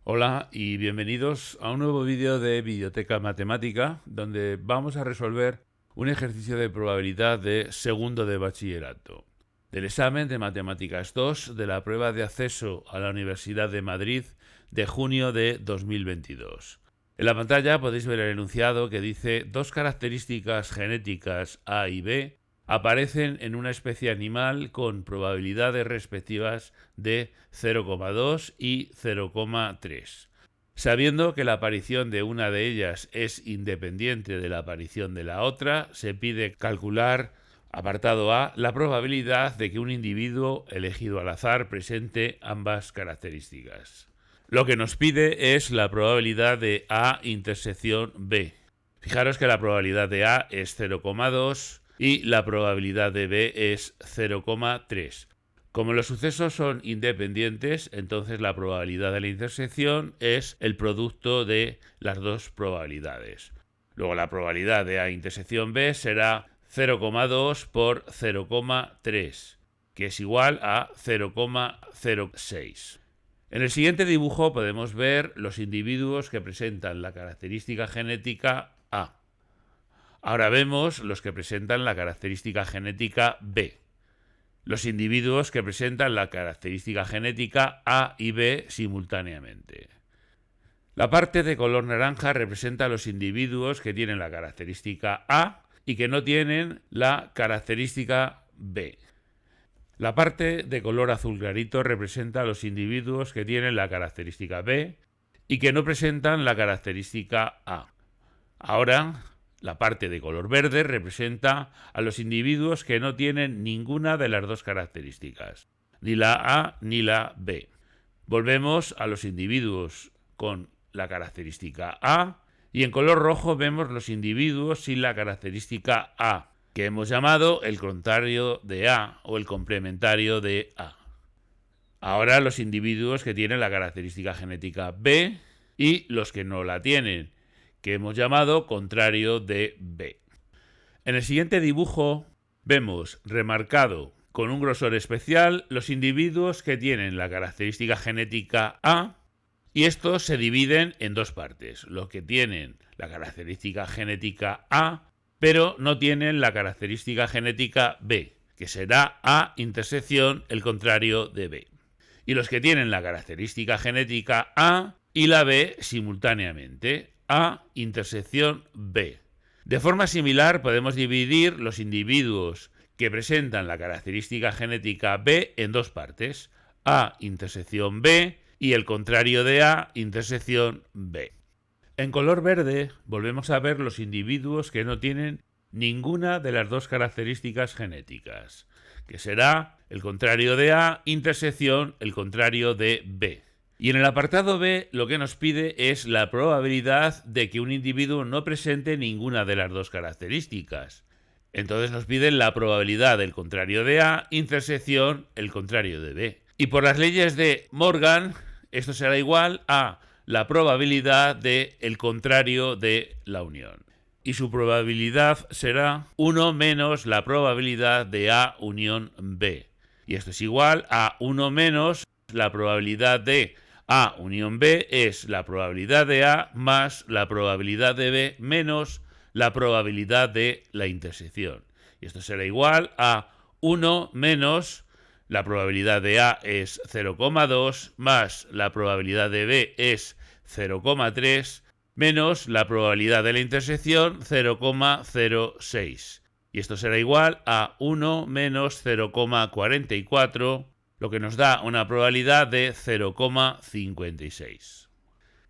Hola y bienvenidos a un nuevo vídeo de Videoteca Matemática, donde vamos a resolver un ejercicio de probabilidad de segundo de bachillerato, del examen de Matemáticas 2 de la prueba de acceso a la Universidad de Madrid de junio de 2022. En la pantalla podéis ver el enunciado que dice: dos características genéticas A y B aparecen en una especie animal con probabilidades respectivas de 0,2 y 0,3. Sabiendo que la aparición de una de ellas es independiente de la aparición de la otra, se pide calcular, apartado A, la probabilidad de que un individuo elegido al azar presente ambas características. Lo que nos pide es la probabilidad de A intersección B. Fijaros que la probabilidad de A es 0,2 y la probabilidad de B es 0,3. Como los sucesos son independientes, entonces la probabilidad de la intersección es el producto de las dos probabilidades. Luego la probabilidad de A intersección B será 0,2 por 0,3, que es igual a 0,06. En el siguiente dibujo podemos ver los individuos que presentan la característica genética A. Ahora vemos los que presentan la característica genética B. Los individuos que presentan la característica genética A y B simultáneamente. La parte de color naranja representa a los individuos que tienen la característica A y que no tienen la característica B. La parte de color azul clarito representa a los individuos que tienen la característica B y que no presentan la característica A. Ahora, la parte de color verde representa a los individuos que no tienen ninguna de las dos características, ni la A ni la B. Volvemos a los individuos con la característica A y en color rojo vemos los individuos sin la característica A, que hemos llamado el contrario de A o el complementario de A. Ahora los individuos que tienen la característica genética B y los que no la tienen, que hemos llamado contrario de B. En el siguiente dibujo vemos remarcado con un grosor especial los individuos que tienen la característica genética A y estos se dividen en dos partes, los que tienen la característica genética A pero no tienen la característica genética B, que será A intersección el contrario de B, y los que tienen la característica genética A y la B simultáneamente, A intersección B. De forma similar podemos dividir los individuos que presentan la característica genética B en dos partes, A intersección B y el contrario de A intersección B. En color verde volvemos a ver los individuos que no tienen ninguna de las dos características genéticas, que será el contrario de A intersección el contrario de B. Y en el apartado B lo que nos pide es la probabilidad de que un individuo no presente ninguna de las dos características. Entonces nos piden la probabilidad del contrario de A intersección el contrario de B. Y por las leyes de Morgan, esto será igual a la probabilidad del contrario de la unión. Y su probabilidad será 1 menos la probabilidad de A unión B. Y esto es igual a 1 menos la probabilidad de A unión B es la probabilidad de A más la probabilidad de B menos la probabilidad de la intersección. Y esto será igual a 1 menos la probabilidad de A es 0,2 más la probabilidad de B es 0,3 menos la probabilidad de la intersección 0,06. Y esto será igual a 1 menos 0,44, lo que nos da una probabilidad de 0,56.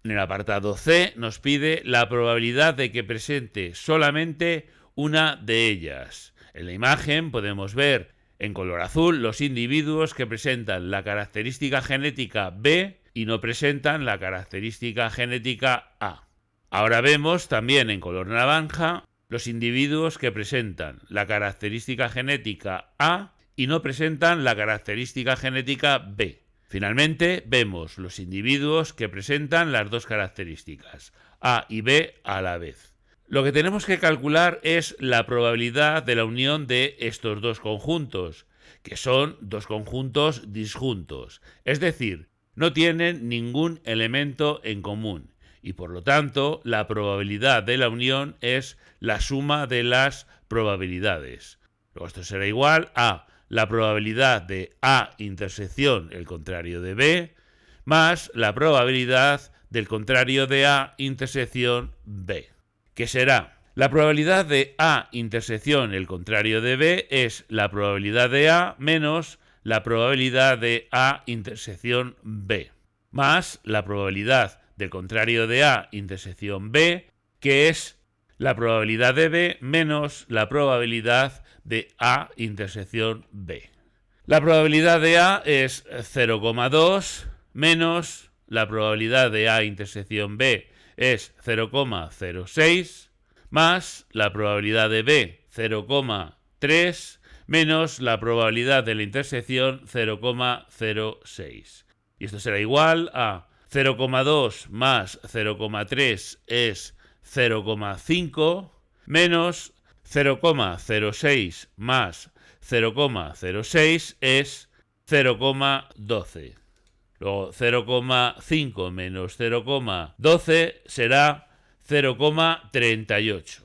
En el apartado C nos pide la probabilidad de que presente solamente una de ellas. En la imagen podemos ver en color azul los individuos que presentan la característica genética B y no presentan la característica genética A. Ahora vemos también en color naranja los individuos que presentan la característica genética A y no presentan la característica genética B. Finalmente vemos los individuos que presentan las dos características, A y B a la vez. Lo que tenemos que calcular es la probabilidad de la unión de estos dos conjuntos, que son dos conjuntos disjuntos. Es decir, no tienen ningún elemento en común y por lo tanto la probabilidad de la unión es la suma de las probabilidades. Luego esto será igual a la probabilidad de A intersección el contrario de B más la probabilidad del contrario de A intersección B, que será la probabilidad de A intersección el contrario de B es la probabilidad de A menos la probabilidad de A intersección B, más la probabilidad del contrario de A intersección B, que es la probabilidad de B menos la probabilidad de A intersección B. La probabilidad de A es 0,2 menos la probabilidad de A intersección B es 0,06 más la probabilidad de B 0,3 menos la probabilidad de la intersección 0,06. Y esto será igual a 0,2 más 0,3 es 0,5 menos 0,06 más 0,06 es 0,12. Luego 0,5 menos 0,12 será 0,38.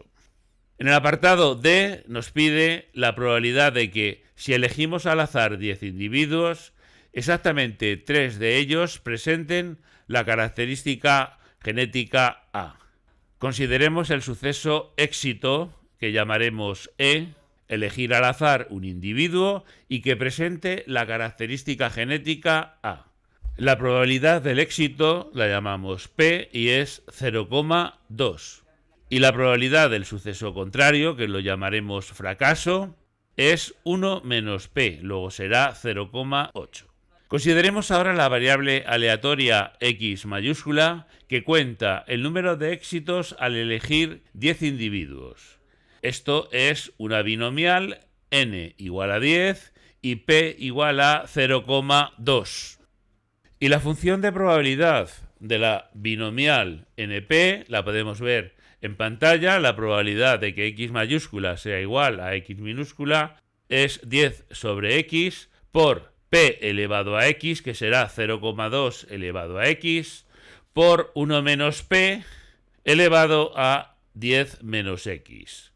En el apartado D nos pide la probabilidad de que si elegimos al azar 10 individuos, exactamente 3 de ellos presenten la característica genética A. Consideremos el suceso éxito, que llamaremos E, elegir al azar un individuo y que presente la característica genética A. La probabilidad del éxito la llamamos P y es 0,2. Y la probabilidad del suceso contrario, que lo llamaremos fracaso, es 1 menos P, luego será 0,8. Consideremos ahora la variable aleatoria X mayúscula que cuenta el número de éxitos al elegir 10 individuos. Esto es una binomial n igual a 10 y p igual a 0,2. Y la función de probabilidad de la binomial np la podemos ver en pantalla. La probabilidad de que x mayúscula sea igual a x minúscula es 10 sobre x por p elevado a x, que será 0,2 elevado a x, por 1 menos p elevado a 10 menos x.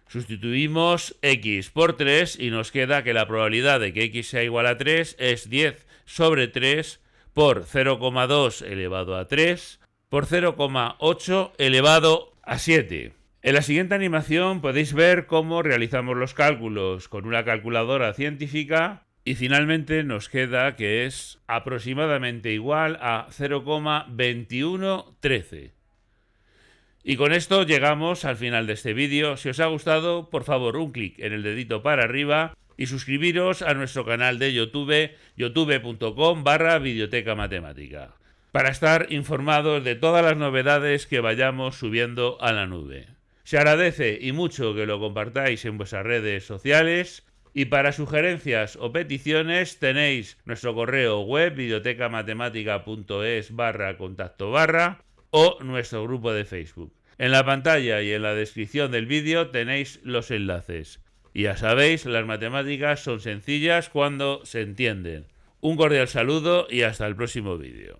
Sustituimos x por 3 y nos queda que la probabilidad de que x sea igual a 3 es 10 sobre 3 por 0,2 elevado a 3 por 0,8 elevado a 7. En la siguiente animación podéis ver cómo realizamos los cálculos con una calculadora científica y finalmente nos queda que es aproximadamente igual a 0,2113. Y con esto llegamos al final de este vídeo. Si os ha gustado, por favor, un clic en el dedito para arriba y suscribiros a nuestro canal de YouTube, youtube.com/Videoteca Matemática, para estar informados de todas las novedades que vayamos subiendo a la nube. Se agradece y mucho que lo compartáis en vuestras redes sociales. Y para sugerencias o peticiones tenéis nuestro correo web videotecamatemática.es/contacto/ o nuestro grupo de Facebook. En la pantalla y en la descripción del vídeo tenéis los enlaces. Y ya sabéis, las matemáticas son sencillas cuando se entienden. Un cordial saludo y hasta el próximo vídeo.